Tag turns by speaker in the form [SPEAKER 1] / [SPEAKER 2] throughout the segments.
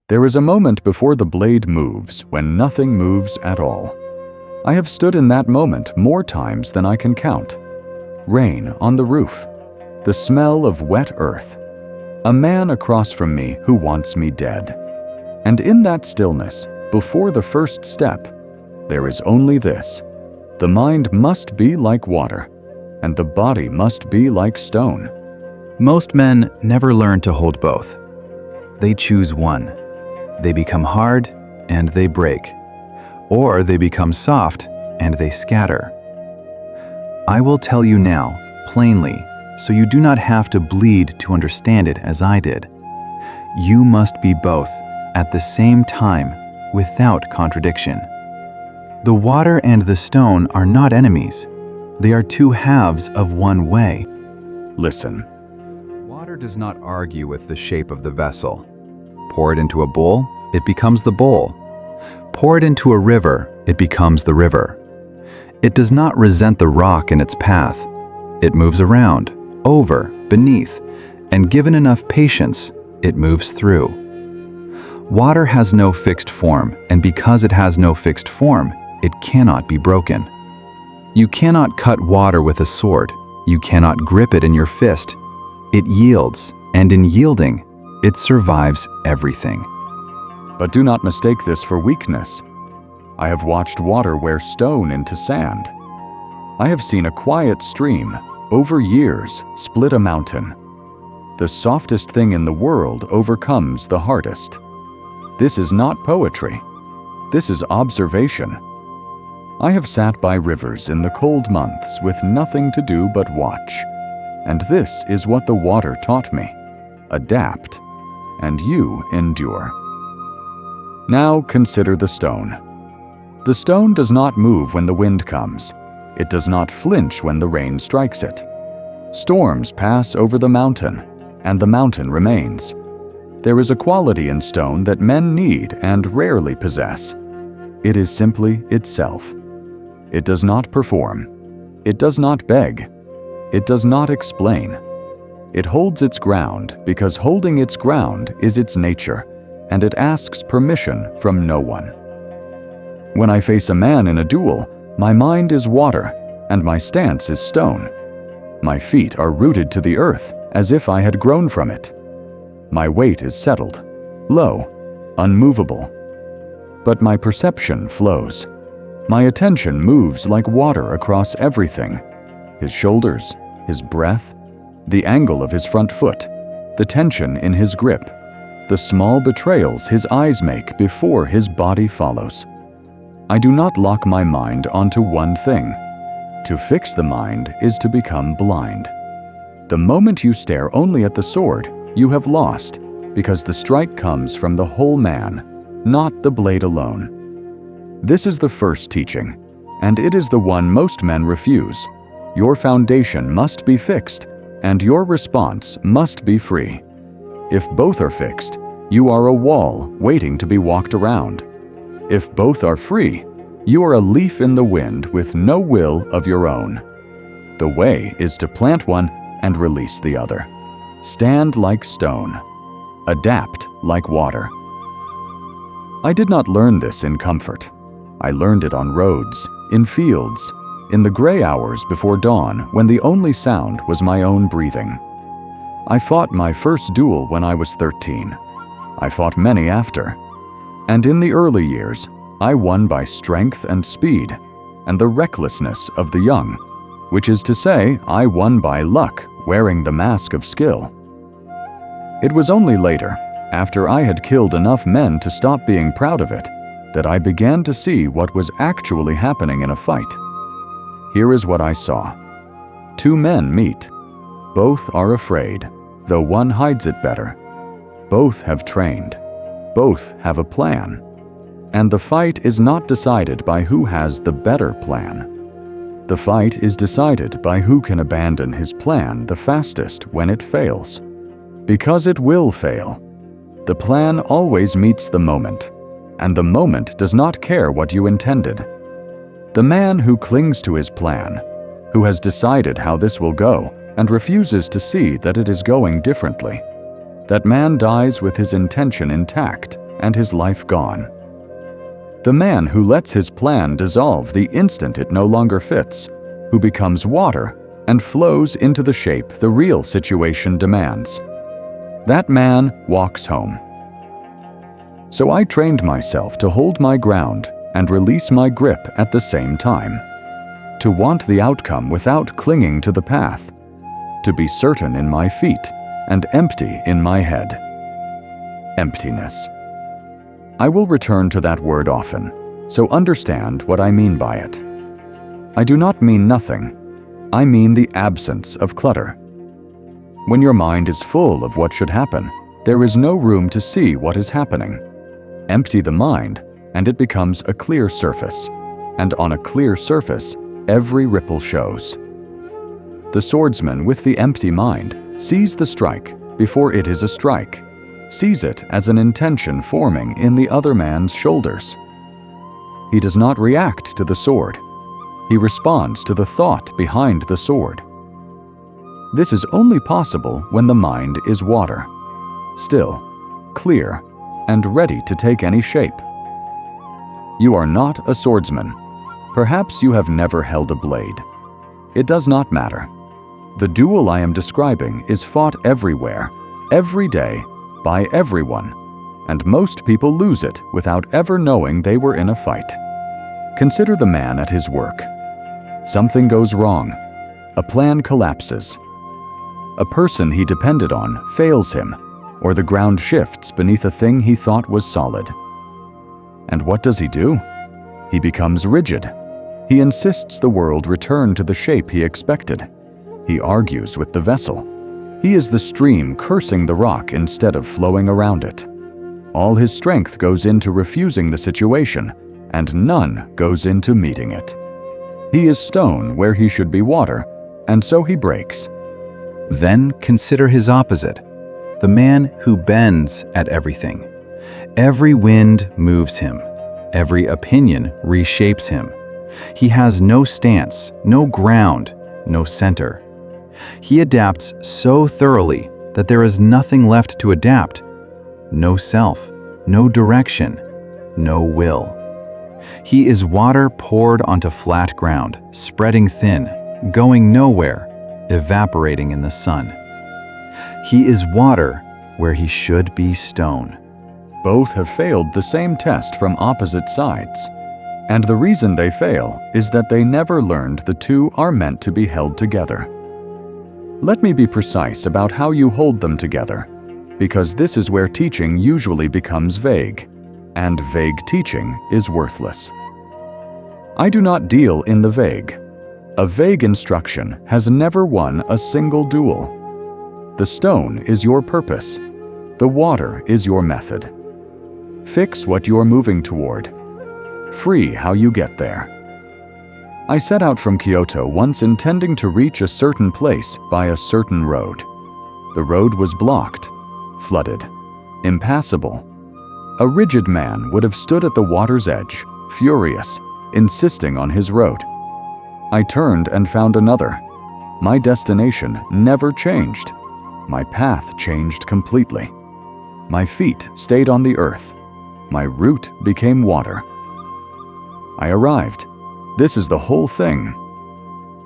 [SPEAKER 1] There is a moment before the blade moves when nothing moves at all. I have stood in that moment more times than I can count. Rain on the roof, the smell of wet earth, a man across from me who wants me dead. And in that stillness, before the first step, there is only this: the mind must be like water, and the body must be like stone.
[SPEAKER 2] Most men never learn to hold both. They choose one. They become hard and they break, or they become soft and they scatter. I will tell you now, plainly, so you do not have to bleed to understand it as I did. You must be both at the same time without contradiction. The water and the stone are not enemies. They are two halves of one way.
[SPEAKER 1] Listen.
[SPEAKER 2] Water does not argue with the shape of the vessel. Pour it into a bowl, it becomes the bowl. Pour it into a river, it becomes the river. It does not resent the rock in its path. It moves around, over, beneath, and given enough patience, it moves through. Water has no fixed form, and because it has no fixed form, it cannot be broken. You cannot cut water with a sword. You cannot grip it in your fist. It yields, and in yielding, it survives everything.
[SPEAKER 1] But do not mistake this for weakness. I have watched water wear stone into sand. I have seen a quiet stream, over years, split a mountain. The softest thing in the world overcomes the hardest. This is not poetry. This is observation. I have sat by rivers in the cold months with nothing to do but watch. And this is what the water taught me: adapt, and you endure. Now consider the stone. The stone does not move when the wind comes. It does not flinch when the rain strikes it. Storms pass over the mountain, and the mountain remains. There is a quality in stone that men need and rarely possess. It is simply itself. It does not perform. It does not beg. It does not explain. It holds its ground because holding its ground is its nature, and it asks permission from no one. When I face a man in a duel, my mind is water, and my stance is stone. My feet are rooted to the earth as if I had grown from it. My weight is settled, low, unmovable. But my perception flows. My attention moves like water across everything: his shoulders, his breath, the angle of his front foot, the tension in his grip, the small betrayals his eyes make before his body follows. I do not lock my mind onto one thing. To fix the mind is to become blind. The moment you stare only at the sword, you have lost, because the strike comes from the whole man, not the blade alone. This is the first teaching, and it is the one most men refuse. Your foundation must be fixed, and your response must be free. If both are fixed, you are a wall waiting to be walked around. If both are free, you are a leaf in the wind with no will of your own. The way is to plant one and release the other. Stand like stone. Adapt like water. I did not learn this in comfort. I learned it on roads, in fields, in the gray hours before dawn when the only sound was my own breathing. I fought my first duel when I was 13. I fought many after. And in the early years, I won by strength and speed, and the recklessness of the young, which is to say, I won by luck, wearing the mask of skill. It was only later, after I had killed enough men to stop being proud of it, that I began to see what was actually happening in a fight. Here is what I saw. Two men meet. Both are afraid, though one hides it better. Both have trained. Both have a plan. And the fight is not decided by who has the better plan. The fight is decided by who can abandon his plan the fastest when it fails. Because it will fail. The plan always meets the moment, and the moment does not care what you intended. The man who clings to his plan, who has decided how this will go and refuses to see that it is going differently, that man dies with his intention intact and his life gone. The man who lets his plan dissolve the instant it no longer fits, who becomes water and flows into the shape the real situation demands. That man walks home. So I trained myself to hold my ground and release my grip at the same time, to want the outcome without clinging to the path, to be certain in my feet and empty in my head. Emptiness. I will return to that word often, so understand what I mean by it. I do not mean nothing. I mean the absence of clutter. When your mind is full of what should happen, there is no room to see what is happening. Empty the mind, and it becomes a clear surface. And on a clear surface, every ripple shows. The swordsman with the empty mind sees the strike before it is a strike, sees it as an intention forming in the other man's shoulders. He does not react to the sword. He responds to the thought behind the sword. This is only possible when the mind is water, still, clear, and ready to take any shape. You are not a swordsman. Perhaps you have never held a blade. It does not matter. The duel I am describing is fought everywhere, every day, by everyone, and most people lose it without ever knowing they were in a fight. Consider the man at his work. Something goes wrong. A plan collapses. A person he depended on fails him, or the ground shifts beneath a thing he thought was solid. And what does he do? He becomes rigid. He insists the world return to the shape he expected. He argues with the vessel. He is the stream cursing the rock instead of flowing around it. All his strength goes into refusing the situation, and none goes into meeting it. He is stone where he should be water, and so he breaks.
[SPEAKER 2] Then consider his opposite, the man who bends at everything. Every wind moves him. Every opinion reshapes him. He has no stance, no ground, no center. He adapts so thoroughly that there is nothing left to adapt. No self, no direction, no will. He is water poured onto flat ground, spreading thin, going nowhere, evaporating in the sun. He is water where he should be stone.
[SPEAKER 1] Both have failed the same test from opposite sides. And the reason they fail is that they never learned the two are meant to be held together. Let me be precise about how you hold them together, because this is where teaching usually becomes vague, and vague teaching is worthless. I do not deal in the vague. A vague instruction has never won a single duel. The stone is your purpose. The water is your method. Fix what you are moving toward. Free how you get there. I set out from Kyoto once intending to reach a certain place by a certain road. The road was blocked, flooded, impassable. A rigid man would have stood at the water's edge, furious, insisting on his road. I turned and found another. My destination never changed. My path changed completely. My feet stayed on the earth. My route became water. I arrived. This is the whole thing.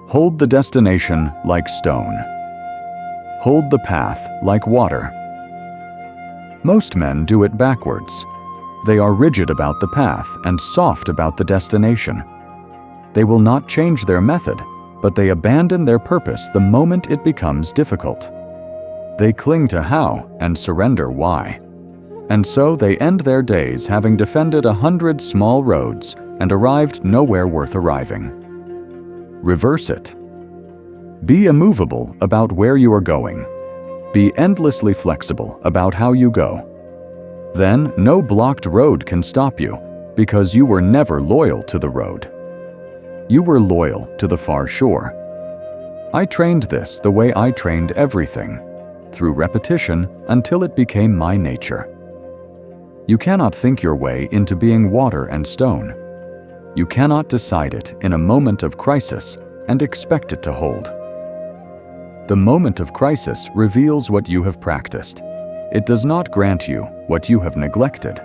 [SPEAKER 1] Hold the destination like stone. Hold the path like water. Most men do it backwards. They are rigid about the path and soft about the destination. They will not change their method, but they abandon their purpose the moment it becomes difficult. They cling to how and surrender why. And so they end their days having defended 100 small roads and arrived nowhere worth arriving. Reverse it. Be immovable about where you are going. Be endlessly flexible about how you go. Then no blocked road can stop you, because you were never loyal to the road. You were loyal to the far shore. I trained this the way I trained everything, through repetition until it became my nature. You cannot think your way into being water and stone. You cannot decide it in a moment of crisis and expect it to hold. The moment of crisis reveals what you have practiced. It does not grant you what you have neglected.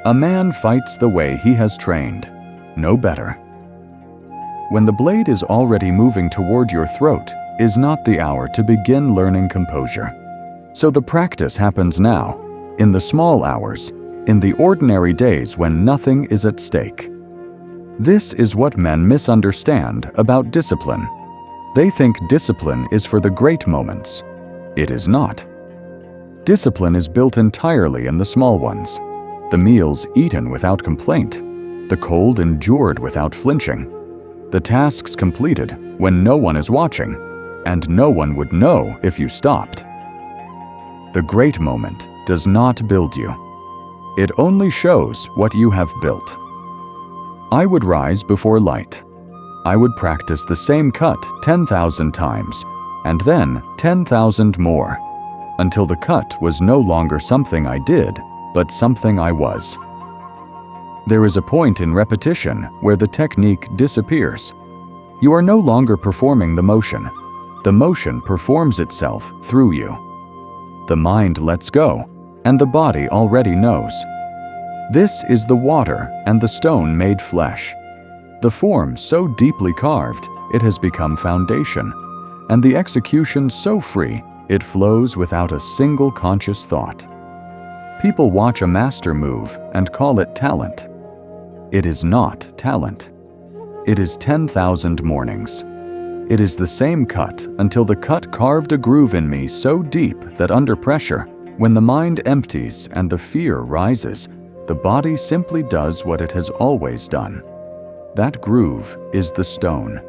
[SPEAKER 1] A man fights the way he has trained, no better. When the blade is already moving toward your throat is not the hour to begin learning composure. So the practice happens now, in the small hours, in the ordinary days when nothing is at stake. This is what men misunderstand about discipline. They think discipline is for the great moments. It is not. Discipline is built entirely in the small ones. The meals eaten without complaint, the cold endured without flinching, the tasks completed when no one is watching, and no one would know if you stopped. The great moment does not build you. It only shows what you have built. I would rise before light. I would practice the same cut 10,000 times, and then 10,000 more, until the cut was no longer something I did, but something I was. There is a point in repetition where the technique disappears. You are no longer performing the motion. The motion performs itself through you. The mind lets go, and the body already knows. This is the water and the stone made flesh. The form so deeply carved, it has become foundation, and the execution so free, it flows without a single conscious thought. People watch a master move and call it talent. It is not talent. It is 10,000 mornings. It is the same cut until the cut carved a groove in me so deep that under pressure, when the mind empties and the fear rises, the body simply does what it has always done. That groove is the stone.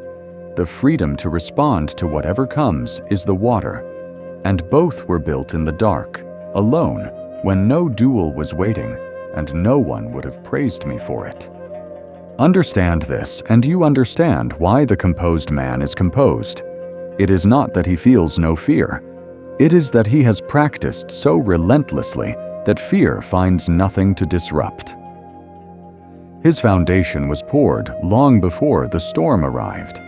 [SPEAKER 1] The freedom to respond to whatever comes is the water. And both were built in the dark, alone, when no duel was waiting, and no one would have praised me for it. Understand this, and you understand why the composed man is composed. It is not that he feels no fear. It is that he has practiced so relentlessly that fear finds nothing to disrupt. His foundation was poured long before the storm arrived.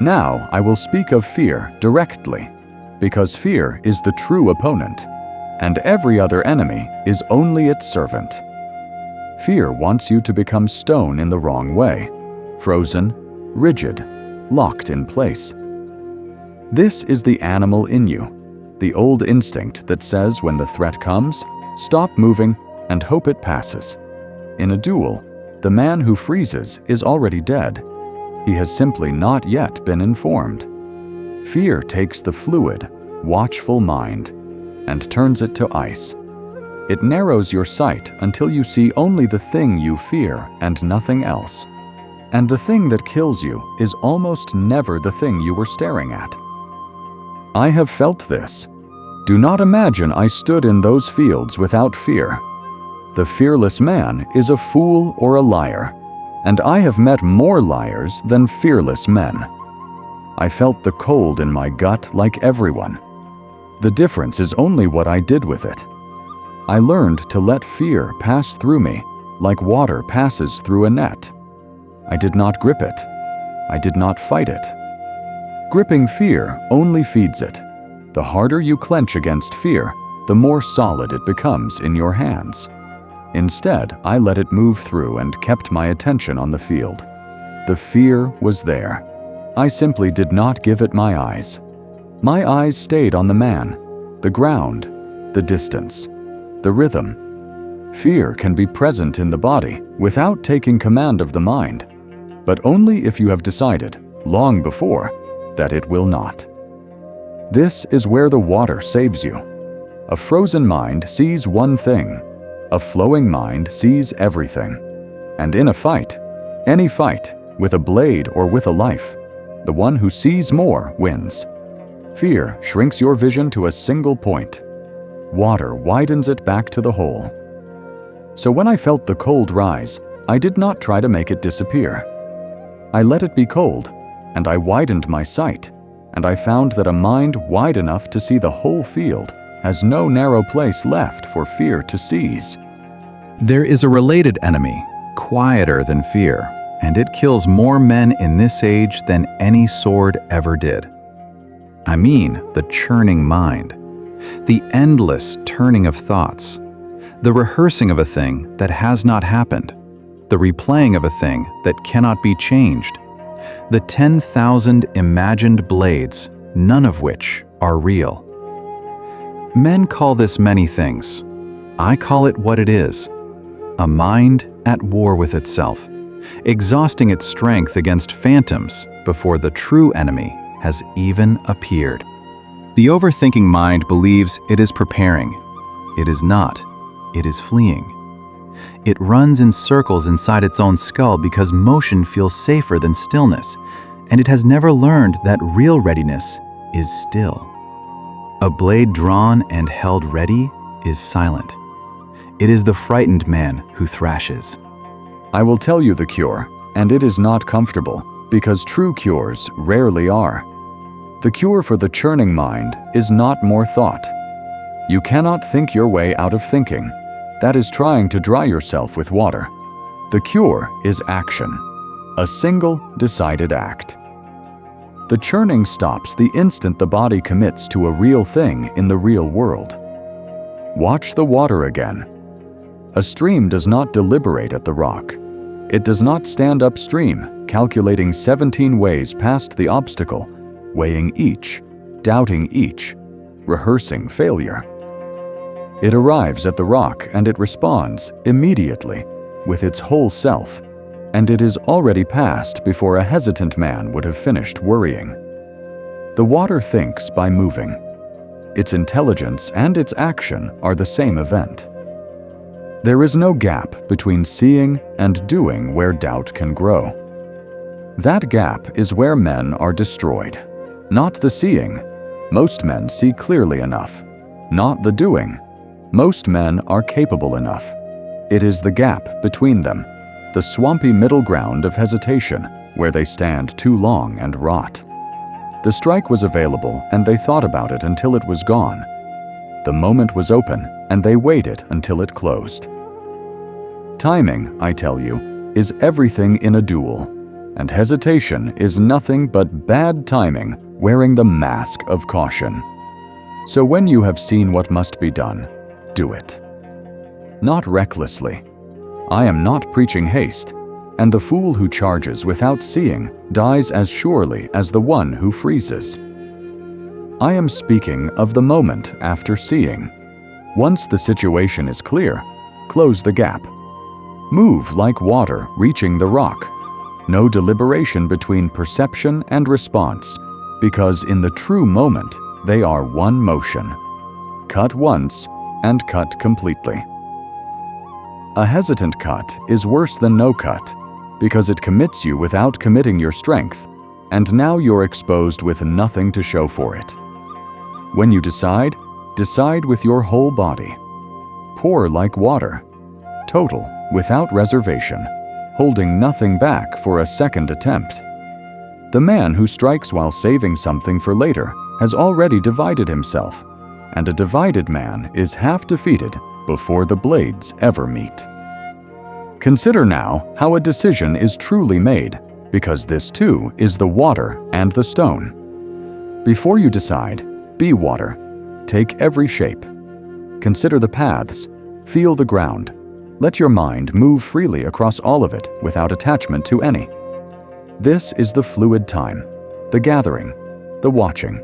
[SPEAKER 1] Now I will speak of fear directly, because fear is the true opponent, and every other enemy is only its servant. Fear wants you to become stone in the wrong way, frozen, rigid, locked in place. This is the animal in you, the old instinct that says when the threat comes, stop moving and hope it passes. In a duel, the man who freezes is already dead. He has simply not yet been informed. Fear takes the fluid, watchful mind and turns it to ice. It narrows your sight until you see only the thing you fear and nothing else. And the thing that kills you is almost never the thing you were staring at. I have felt this. Do not imagine I stood in those fields without fear. The fearless man is a fool or a liar, and I have met more liars than fearless men. I felt the cold in my gut like everyone. The difference is only what I did with it. I learned to let fear pass through me like water passes through a net. I did not grip it. I did not fight it. Gripping fear only feeds it. The harder you clench against fear, the more solid it becomes in your hands. Instead, I let it move through and kept my attention on the field. The fear was there. I simply did not give it my eyes. My eyes stayed on the man, the ground, the distance, the rhythm. Fear can be present in the body without taking command of the mind, but only if you have decided, long before, that it will not. This is where the water saves you. A frozen mind sees one thing. A flowing mind sees everything. And in a fight, any fight, with a blade or with a life, the one who sees more wins. Fear shrinks your vision to a single point. Water widens it back to the whole. So when I felt the cold rise, I did not try to make it disappear. I let it be cold, and I widened my sight, and I found that a mind wide enough to see the whole field has no narrow place left for fear to seize.
[SPEAKER 2] There is a related enemy, quieter than fear, and it kills more men in this age than any sword ever did. I mean the churning mind, the endless turning of thoughts, the rehearsing of a thing that has not happened, the replaying of a thing that cannot be changed, the 10,000 imagined blades, none of which are real. Men call this many things. I call it what it is: a mind at war with itself, exhausting its strength against phantoms before the true enemy has even appeared. The overthinking mind believes it is preparing. It is not. It is fleeing. It runs in circles inside its own skull because motion feels safer than stillness, and it has never learned that real readiness is still. A blade drawn and held ready is silent. It is the frightened man who thrashes.
[SPEAKER 1] I will tell you the cure, and it is not comfortable, because true cures rarely are. The cure for the churning mind is not more thought. You cannot think your way out of thinking. That is trying to dry yourself with water. The cure is action, a single decided act. The churning stops the instant the body commits to a real thing in the real world. Watch the water again. A stream does not deliberate at the rock. It does not stand upstream, calculating 17 ways past the obstacle, weighing each, doubting each, rehearsing failure. It arrives at the rock and it responds immediately with its whole self, and it is already past before a hesitant man would have finished worrying. The water thinks by moving. Its intelligence and its action are the same event. There is no gap between seeing and doing where doubt can grow. That gap is where men are destroyed. Not the seeing. Most men see clearly enough. Not the doing. Most men are capable enough. It is the gap between them, the swampy middle ground of hesitation, where they stand too long and rot. The strike was available, and they thought about it until it was gone. The moment was open, and they waited until it closed. Timing, I tell you, is everything in a duel, and hesitation is nothing but bad timing wearing the mask of caution. So when you have seen what must be done, do it. Not recklessly. I am not preaching haste, and the fool who charges without seeing dies as surely as the one who freezes. I am speaking of the moment after seeing. Once the situation is clear, close the gap. Move like water reaching the rock. No deliberation between perception and response, because in the true moment, they are one motion. Cut once and cut completely. A hesitant cut is worse than no cut, because it commits you without committing your strength, and now you're exposed with nothing to show for it. When you decide, decide with your whole body. Pour like water. Total, without reservation, holding nothing back for a second attempt. The man who strikes while saving something for later has already divided himself, and a divided man is half defeated before the blades ever meet. Consider now how a decision is truly made, because this too is the water and the stone. Before you decide, be water. Take every shape. Consider the paths. Feel the ground. Let your mind move freely across all of it without attachment to any. This is the fluid time, the gathering, the watching.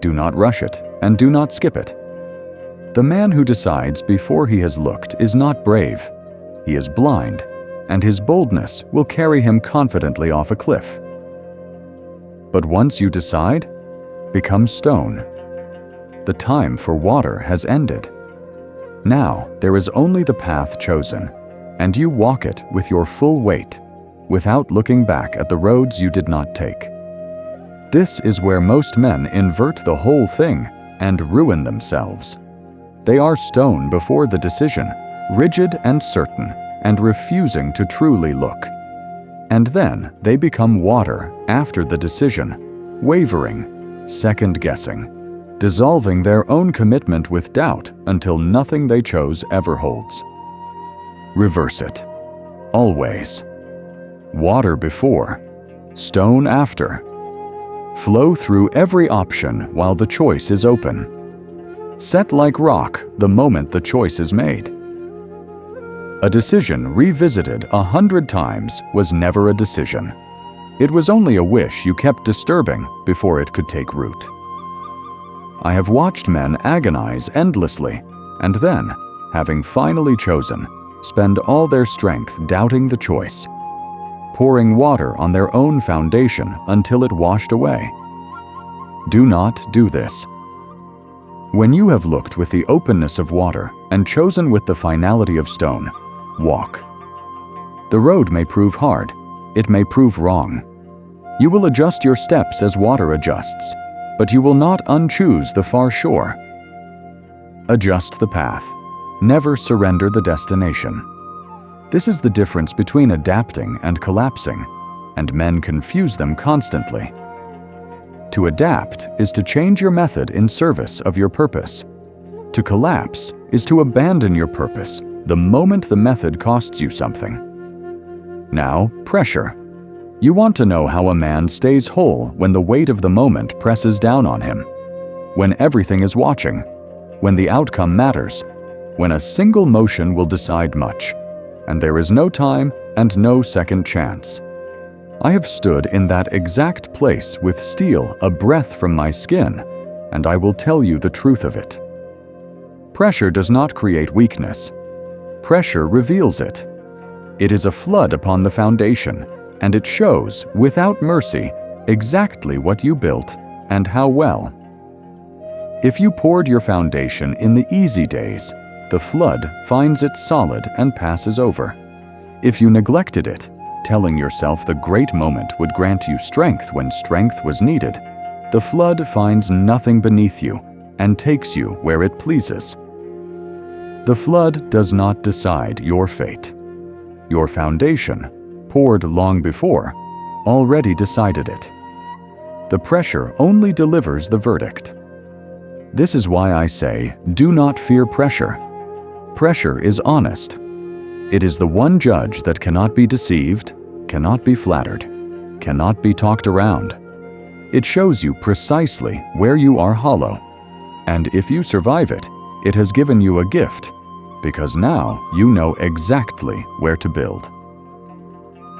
[SPEAKER 1] Do not rush it, and do not skip it. The man who decides before he has looked is not brave. He is blind, and his boldness will carry him confidently off a cliff. But once you decide, become stone. The time for water has ended. Now there is only the path chosen, and you walk it with your full weight, without looking back at the roads you did not take. This is where most men invert the whole thing and ruin themselves. They are stone before the decision, rigid and certain, and refusing to truly look. And then they become water after the decision, wavering, second-guessing, dissolving their own commitment with doubt until nothing they chose ever holds. Reverse it. Always. Water before, stone after. Flow through every option while the choice is open. Set like rock the moment the choice is made. A decision revisited 100 times was never a decision. It was only a wish you kept disturbing before it could take root. I have watched men agonize endlessly, and then, having finally chosen, spend all their strength doubting the choice, pouring water on their own foundation until it washed away. Do not do this. When you have looked with the openness of water and chosen with the finality of stone, walk. The road may prove hard, it may prove wrong. You will adjust your steps as water adjusts, but you will not unchoose the far shore. Adjust the path. Never surrender the destination. This is the difference between adapting and collapsing, and men confuse them constantly. To adapt is to change your method in service of your purpose. To collapse is to abandon your purpose the moment the method costs you something. Now, pressure. You want to know how a man stays whole when the weight of the moment presses down on him, when everything is watching, when the outcome matters, when a single motion will decide much, and there is no time and no second chance. I have stood in that exact place with steel a breath from my skin, and I will tell you the truth of it. Pressure does not create weakness. Pressure reveals it. It is a flood upon the foundation, and it shows, without mercy, exactly what you built and how well. If you poured your foundation in the easy days, the flood finds it solid and passes over. If you neglected it, telling yourself the great moment would grant you strength when strength was needed, the flood finds nothing beneath you and takes you where it pleases. The flood does not decide your fate. Your foundation, poured long before, already decided it. The pressure only delivers the verdict. This is why I say, do not fear pressure. Pressure is honest. It is the one judge that cannot be deceived, cannot be flattered, cannot be talked around. It shows you precisely where you are hollow, and if you survive it, it has given you a gift, because now you know exactly where to build.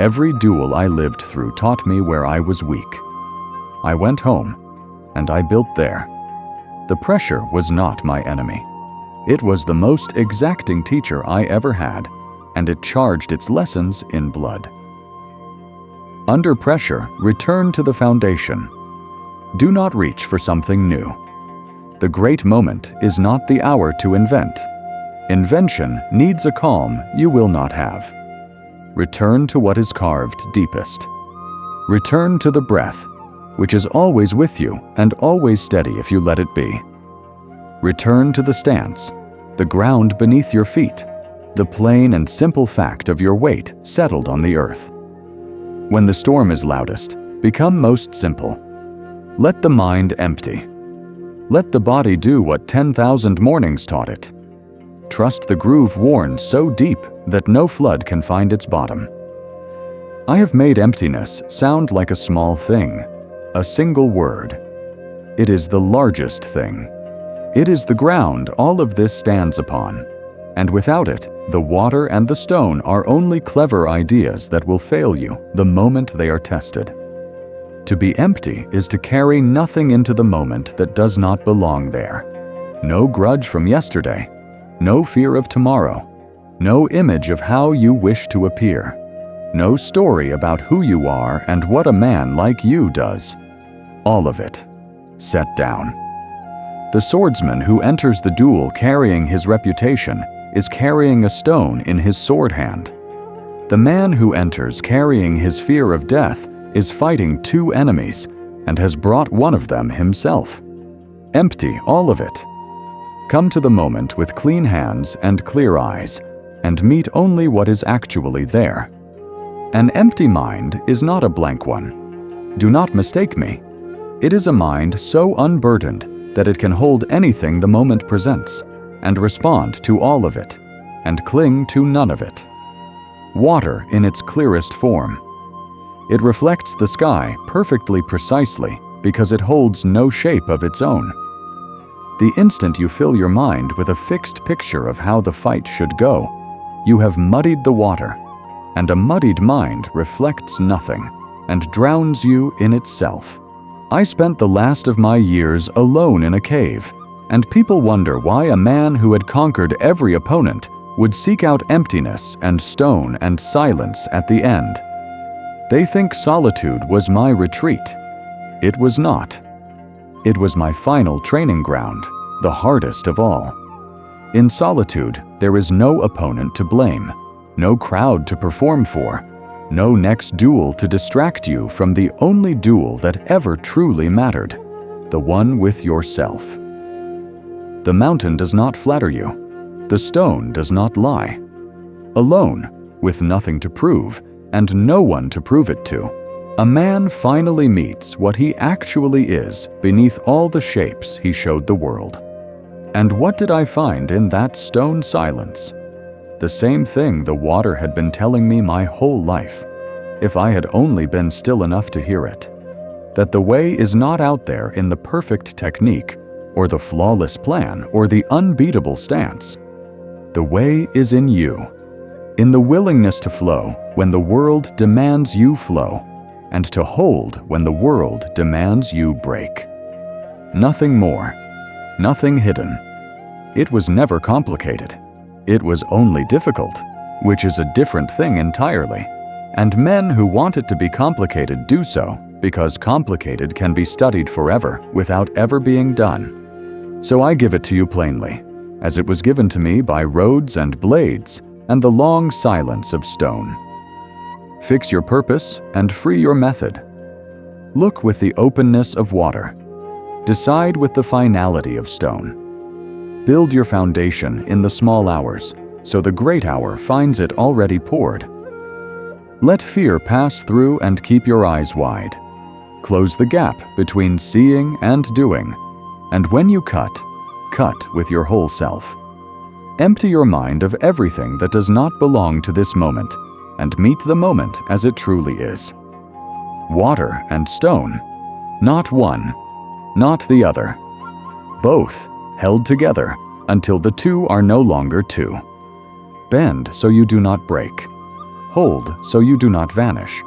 [SPEAKER 1] Every duel I lived through taught me where I was weak. I went home, and I built there. The pressure was not my enemy. It was the most exacting teacher I ever had, and it charged its lessons in blood. Under pressure, return to the foundation. Do not reach for something new. The great moment is not the hour to invent. Invention needs a calm you will not have. Return to what is carved deepest. Return to the breath, which is always with you and always steady if you let it be. Return to the stance, the ground beneath your feet, the plain and simple fact of your weight settled on the earth. When the storm is loudest, become most simple. Let the mind empty. Let the body do what 10,000 mornings taught it. Trust the groove worn so deep that no flood can find its bottom. I have made emptiness sound like a small thing, a single word. It is the largest thing. It is the ground all of this stands upon, and without it, the water and the stone are only clever ideas that will fail you the moment they are tested. To be empty is to carry nothing into the moment that does not belong there. No grudge from yesterday, no fear of tomorrow, no image of how you wish to appear, no story about who you are and what a man like you does. All of it. Set down. The swordsman who enters the duel carrying his reputation is carrying a stone in his sword hand. The man who enters carrying his fear of death is fighting two enemies and has brought one of them himself. Empty all of it. Come to the moment with clean hands and clear eyes, and meet only what is actually there. An empty mind is not a blank one. Do not mistake me. It is a mind so unburdened that it can hold anything the moment presents, and respond to all of it, and cling to none of it. Water in its clearest form. It reflects the sky perfectly precisely because it holds no shape of its own. The instant you fill your mind with a fixed picture of how the fight should go, You have muddied the water, and a muddied mind reflects nothing and drowns you in itself. I spent the last of my years alone in a cave, and people wonder why a man who had conquered every opponent would seek out emptiness and stone and silence at the end. They think solitude was my retreat. It was not. It was my final training ground, the hardest of all. In solitude, there is no opponent to blame, no crowd to perform for, no next duel to distract you from the only duel that ever truly mattered, the one with yourself. The mountain does not flatter you. The stone does not lie. Alone, with nothing to prove, and no one to prove it to, a man finally meets what he actually is beneath all the shapes he showed the world. And what did I find in that stone silence? The same thing the water had been telling me my whole life, if I had only been still enough to hear it. That the way is not out there in the perfect technique, or the flawless plan, or the unbeatable stance. The way is in you, in the willingness to flow when the world demands you flow, and to hold when the world demands you break. Nothing more, nothing hidden. It was never complicated. It was only difficult, which is a different thing entirely. And men who want it to be complicated do so, because complicated can be studied forever without ever being done. So I give it to you plainly, as it was given to me by roads and blades and the long silence of stone. Fix your purpose and free your method. Look with the openness of water. Decide with the finality of stone. Build your foundation in the small hours, so the great hour finds it already poured. Let fear pass through and keep your eyes wide. Close the gap between seeing and doing, and when you cut with your whole self. Empty your mind of everything that does not belong to this moment, and meet the moment as it truly is. Water and stone, not one, not the other. Both held together until the two are no longer two. Bend so you do not break. Hold so you do not vanish.